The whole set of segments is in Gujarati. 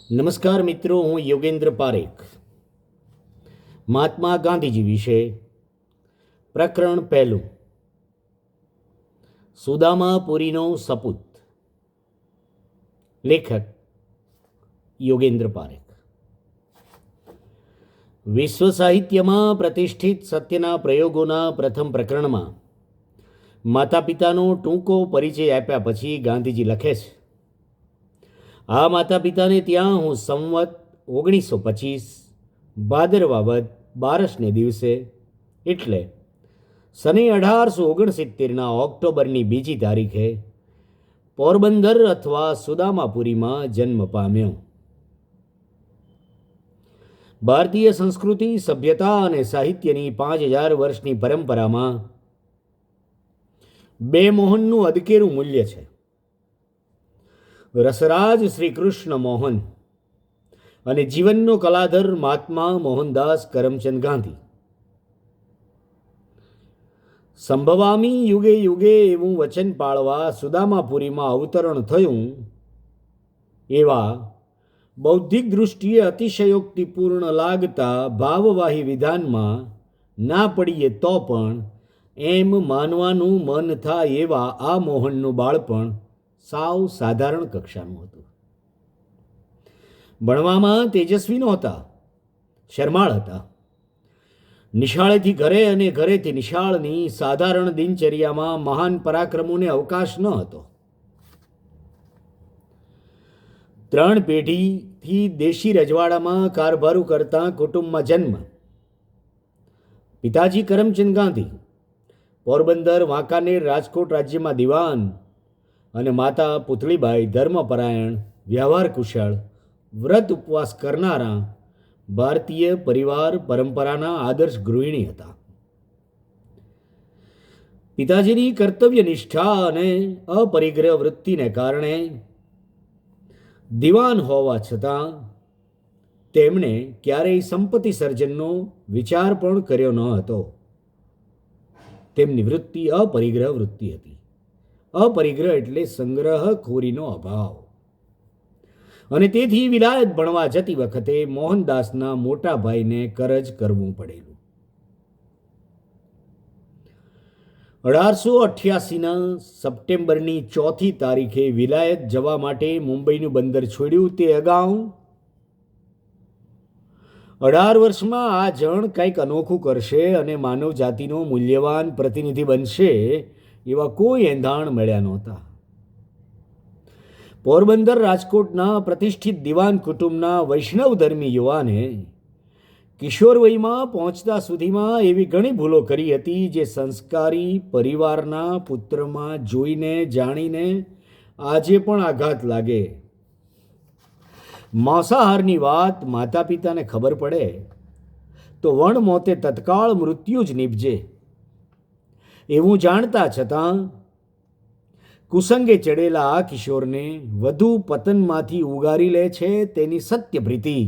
નમસ્કાર મિત્રો, હું યોગેન્દ્ર પારેખ. મહાત્મા ગાંધીજી વિશે પ્રકરણ પહેલું. સુદામાપુરીનો સપૂત. લેખક યોગેન્દ્ર પારેખ. વિશ્વ સાહિત્યમાં પ્રતિષ્ઠિત સત્યના પ્રયોગોના પ્રથમ પ્રકરણમાં માતા પિતાનો ટૂંકો પરિચય આપ્યા પછી ગાંધીજી લખે છે, આ માતા પિતાને ત્યાં હું સંવત 1925 ભાદરવા વદ 12ને દિવસે એટલે સને 1869ના ઓક્ટોબરની 2જી તારીખે પોરબંદર અથવા સુદામાપુરીમાં જન્મ પામ્યો. ભારતીય સંસ્કૃતિ, સભ્યતા અને સાહિત્યની 5000 વર્ષની પરંપરામાં બે મોહનનું અદકેરું મૂલ્ય છે. રસરાજ શ્રી કૃષ્ણ મોહન અને જીવનનો કલાધર મહાત્મા મોહનદાસ કરમચંદ ગાંધી. સંભવામી યુગે યુગે એવું વચન પાળવા સુદામાપુરીમાં અવતરણ થયું એવા બૌદ્ધિક દૃષ્ટિએ અતિશયોક્તિપૂર્ણ લાગતા ભાવવાહી વિધાનમાં ના પડીએ તો પણ એમ માનવાનું મન થાય એવા આ મોહનનું બાળપણ સાવ સાધારણ કક્ષાનું હતું. ભણવામાં તેજસ્વી નહોતા, શરમાળ હતા. નિશાળેથી ઘરે અને ઘરેથી નિશાળની સાધારણ દિનચર્યામાં મહાન પરાક્રમોને અવકાશ ન હતો. 3 પેઢીથી દેશી રજવાડામાં કારભારું કરતા કુટુંબમાં જન્મ. પિતાજી કરમચંદ ગાંધી પોરબંદર, વાંકાનેર, રાજકોટ રાજ્યમાં દિવાન અને માતા પુતળીબાઈ ધર્મપરાયણ, વ્યવહાર કુશળ, વ્રત ઉપવાસ કરનારા ભારતીય પરિવાર પરંપરાના આદર્શ ગૃહિણી હતા. પિતાજીની કર્તવ્ય નિષ્ઠા અને અપરિગ્રહ વૃત્તિને કારણે દિવાન હોવા છતાં તેમણે ક્યારેય સંપત્તિ સર્જનનો વિચાર પણ કર્યો ન હતો. તેમની વૃત્તિ અપરિગ્રહ વૃત્તિ હતી. અપરિગ્રહ એટલે સંગ્રહખોરીનો અભાવ. અને તેથી વિલાયત ભણવા જતી વખતે મોહનદાસના મોટા ભાઈને કરજ કરવું પડેલું. 1888ના સપ્ટેમ્બરની 4મી તારીખે વિલાયત જવા માટે મુંબઈનું બંદર છોડ્યું તે અગાઉ 18 વર્ષમાં આ જણ કંઈક અનોખું કરશે અને માનવ જાતિનો મૂલ્યવાન પ્રતિનિધિ બનશે એવા કોઈ એંધાણ મળ્યા નહોતા. પોરબંદર, રાજકોટના પ્રતિષ્ઠિત દિવાન કુટુંબના વૈષ્ણવ ધર્મી યુવાને કિશોર વયમાં પહોંચતા સુધીમાં એવી ઘણી ભૂલો કરી હતી જે સંસ્કારી પરિવારના પુત્રમાં જોઈને જાણીને આજે પણ આઘાત લાગે. માંસાહારની વાત માતા પિતાને ખબર પડે તો વણ મોતે તત્કાળ મૃત્યુ જ નીપજે એવું જાણતા છતાં કુસંગે ચડેલા આ કિશોરને વધુ પતનમાંથી ઉગારી લે છે તેની સત્ય પ્રીતિ.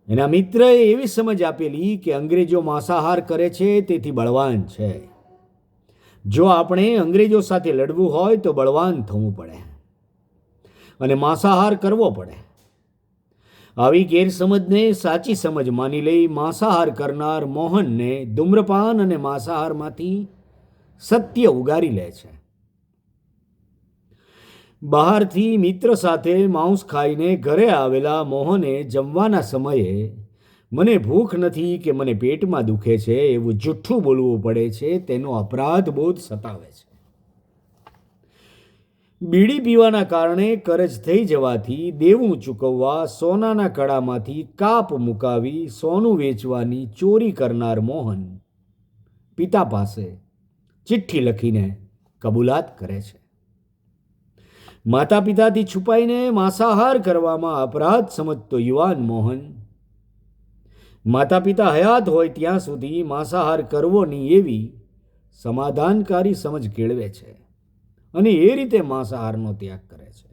એના મિત્રએ એવી સમજ આપેલી કે અંગ્રેજો માંસાહાર કરે છે તેથી બળવાન છે. જો આપણે અંગ્રેજો સાથે લડવું હોય તો બળવાન થવું પડે અને માંસાહાર કરવો પડે. આવી ગેરસમજને સાચી સમજ માની લઈ માંસાહાર કરનાર મોહનને ધૂમ્રપાન અને માંસાહારમાંથી સત્ય ઉગારી લે છે. બહારથી મિત્ર સાથે માંસ ખાઈને ઘરે આવેલા મોહને જમવાના સમયે મને ભૂખ નથી કે મને પેટમાં દુખે છે એવું જુઠ્ઠું બોલવું પડે છે. તેનો અપરાધ બોધ સતાવે છે. બીડી પીવાના કારણે કરજ થઈ જવાથી દેવું ચૂકવવા સોનાના કડામાંથી કાપ મુકાવી સોનું વેચવાની ચોરી કરનાર મોહન પિતા પાસે ચિઠ્ઠી લખીને કબૂલાત કરે છે. માતા પિતાથી છુપાઈને માંસાહાર કરવામાં અપરાધ સમજતો યુવાન મોહન માતા પિતા હયાત હોય ત્યાં સુધી માંસાહાર કરવોની એવી સમાધાનકારી સમજ કેળવે છે અને એ રીતે માંસાહારનો ત્યાગ કરે છે.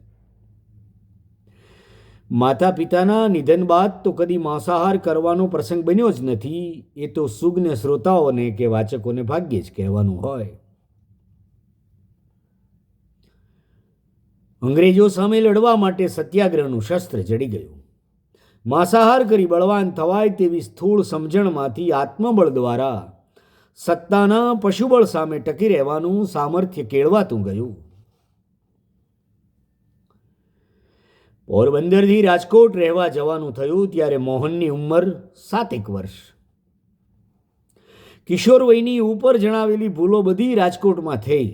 માતા પિતાના નિધન બાદ તો કદી માંસાહાર કરવાનો પ્રસંગ બન્યો જ નથી. એ તો સુજ્ઞ શ્રોતાઓને કે વાચકોને ભાગ્યે જ કહેવાનું હોય. અંગ્રેજો સામે લડવા માટે સત્યાગ્રહનું શસ્ત્ર જડી ગયું. માંસાહાર કરી બળવાન થવાય તેવી સ્થૂળ સમજણમાંથી આત્મબળ દ્વારા સત્તાના પશુબળ સામે ટકી રહેવાનું સામર્થ્ય કેળવાતું ગયું. પોરબંદરથી રાજકોટ રહેવા જવાનું થયું ત્યારે મોહનની ઉંમર 7 વર્ષ. કિશોર વયની ઉપર જણાવેલી ભૂલો બધી રાજકોટમાં થઈ.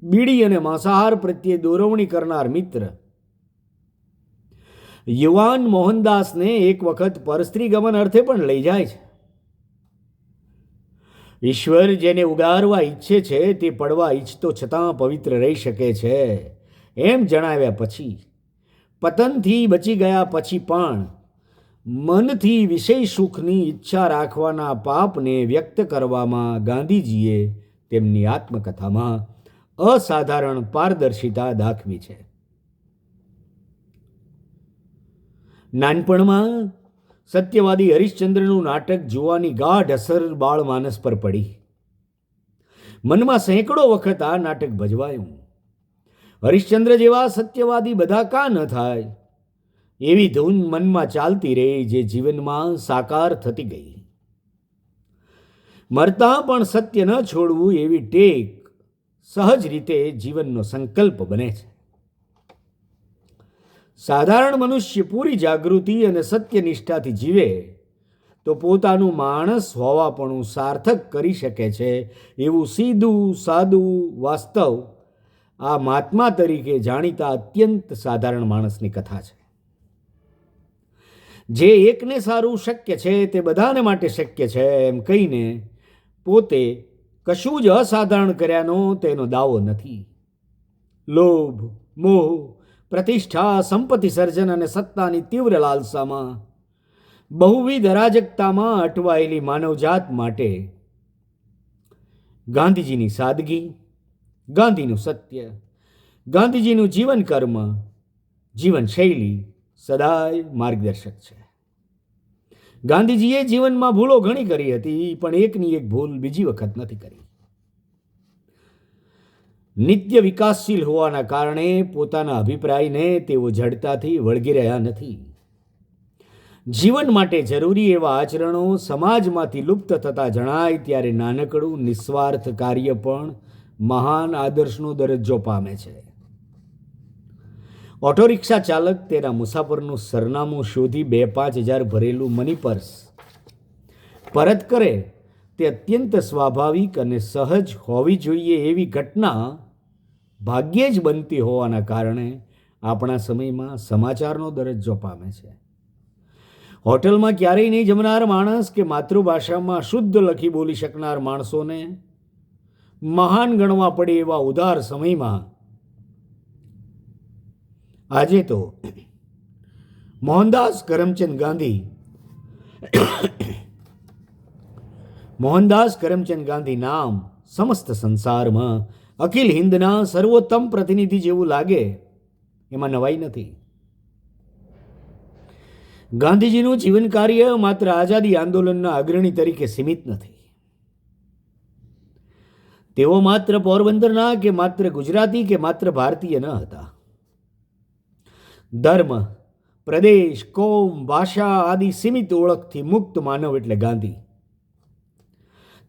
બીડી અને માંસાહાર પ્રત્યે દોરવણી કરનાર મિત્ર યુવાન મોહનદાસને એક વખત પરસ્ત્રી ગમન અર્થે પણ લઈ જાય છે. ઈશ્વર જેને ઉગારવા ઈચ્છે છે તે પડવા ઈચ્છતો છતાં પવિત્ર રહી શકે છે એમ જણાવ્યા પછી પતનથી બચી ગયા પછી પણ મનથી વિષય સુખની ઈચ્છા રાખવાના પાપને વ્યક્ત કરવામાં ગાંધીજીએ તેમની આત્મકથામાં અસાધારણ પારદર્શિતા દાખવી છે. નાનપણમાં સત્યવાદી હરિશ્ચંદ્રનું નાટક જોવાની ગાઢ અસર બાળમાનસ પર પડી. મનમાં સેંકડો વખત આ નાટક ભજવાયું. હરિશ્ચંદ્ર જેવા સત્યવાદી બધા કાં ન થાય એવી ધૂન મનમાં ચાલતી રહી જે જીવનમાં સાકાર થતી ગઈ. મરતા પણ સત્ય ન છોડવું એવી ટેક સહજ રીતે જીવનનો સંકલ્પ બને છે. સાધારણ મનુષ્ય પૂરી જાગૃતિ અને સત્યનિષ્ઠાથી જીવે તો પોતાનું માણસ હોવાપણું સાર્થક કરી શકે છે એવું સીધું સાદું વાસ્તવ આ મહાત્મા તરીકે જાણીતા અત્યંત સાધારણ માણસની કથા છે. જે એકને સારું શક્ય છે તે બધાને માટે શક્ય છે એમ કહીને પોતે કશું જ અસાધારણ કર્યાનો તેનો દાવો નથી. લોભ, મોહ, પ્રતિષ્ઠા, સંપત્તિ સર્જન અને સત્તાની તીવ્ર લાલસામાં બહુવિધ અરાજકતામાં અટવાયેલી માનવજાત માટે ગાંધીજીની સાદગી, ગાંધીનું સત્ય, ગાંધીજીનું જીવન કર્મ, જીવનશૈલી સદાય માર્ગદર્શક છે. ગાંધીજીએ જીવનમાં ભૂલો ઘણી કરી હતી પણ એકની એક ભૂલ બીજી વખત નથી કરી. નિત્ય વિકાસશીલ હોવાના કારણે પોતાના અભિપ્રાયને તેઓ જડતાથી વળગી રહ્યા નથી. જીવન માટે જરૂરી એવા આચરણો સમાજમાંથી લુપ્ત થતા જણાય ત્યારે નાનકડું નિસ્વાર્થ કાર્ય પણ મહાન આદર્શનો દરજ્જો પામે છે. ઓટો રિક્ષા ચાલક તેના મુસાફરનું સરનામું શોધી 2-5 હજાર ભરેલું મની પર્સ પરત કરે તે અત્યંત સ્વાભાવિક અને સહજ હોવી જોઈએ એવી ઘટના ભાગ્યે જ બનતી હોવાના કારણે આપણા સમયમાં સમાચારનો દરજ્જો પામે છે. હોટલમાં ક્યારેય નહીં જમનાર માણસ કે માતૃભાષામાં શુદ્ધ લખી બોલી શકનાર માણસોને મહાન ગણવા પડે એવા ઉદાર સમયમાં આજે તો મોહનદાસ કરમચંદ ગાંધી નામ સમસ્ત સંસારમાં અખિલ હિંદના સર્વોત્તમ પ્રતિનિધિ જેવું લાગે એમાં નવાઈ નથી. ગાંધીજીનું જીવન કાર્ય માત્ર આઝાદી આંદોલનના અગ્રણી તરીકે સીમિત નથી. તેઓ માત્ર પોરબંદરના કે માત્ર ગુજરાતી કે માત્ર ભારતીય ન હતા. ધર્મ, પ્રદેશ, કોમ, ભાષા આદિ સીમિત ઓળખથી મુક્ત માનવ એટલે ગાંધી.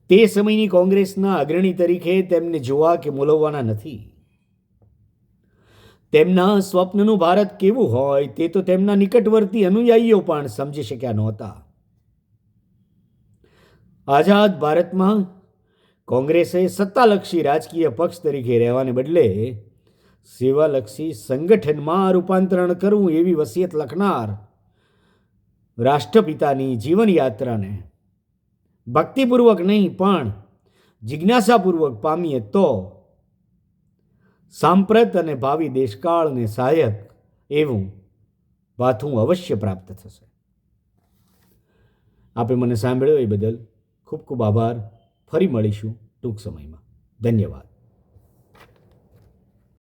તે સમયની કોંગ્રેસના અગ્રણી તરીકે તેમને જોવા કે મૂલવવાના નથી. તેમના સ્વપ્નનું ભારત કેવું હોય તે તો તેમના નિકટવર્તી અનુયાયીઓ પણ સમજી શક્યા નહોતા. આઝાદ ભારતમાં કોંગ્રેસે સત્તાલક્ષી રાજકીય પક્ષ તરીકે રહેવાને બદલે સેવાલક્ષી સંગઠનમાં રૂપાંતરણ કરવું એવી વસિયત લખનાર રાષ્ટ્રપિતાની જીવનયાત્રાને ભક્તિપૂર્વક નહીં પણ જિજ્ઞાસાપૂર્વક પામીએ તો સાંપ્રત અને ભાવિ દેશકાળને સહાયક એવું ભાથું અવશ્ય પ્રાપ્ત થશે. આપે મને સાંભળ્યો એ બદલ ખૂબ ખૂબ આભાર. ફરી મળીશું ટૂંક સમયમાં. ધન્યવાદ.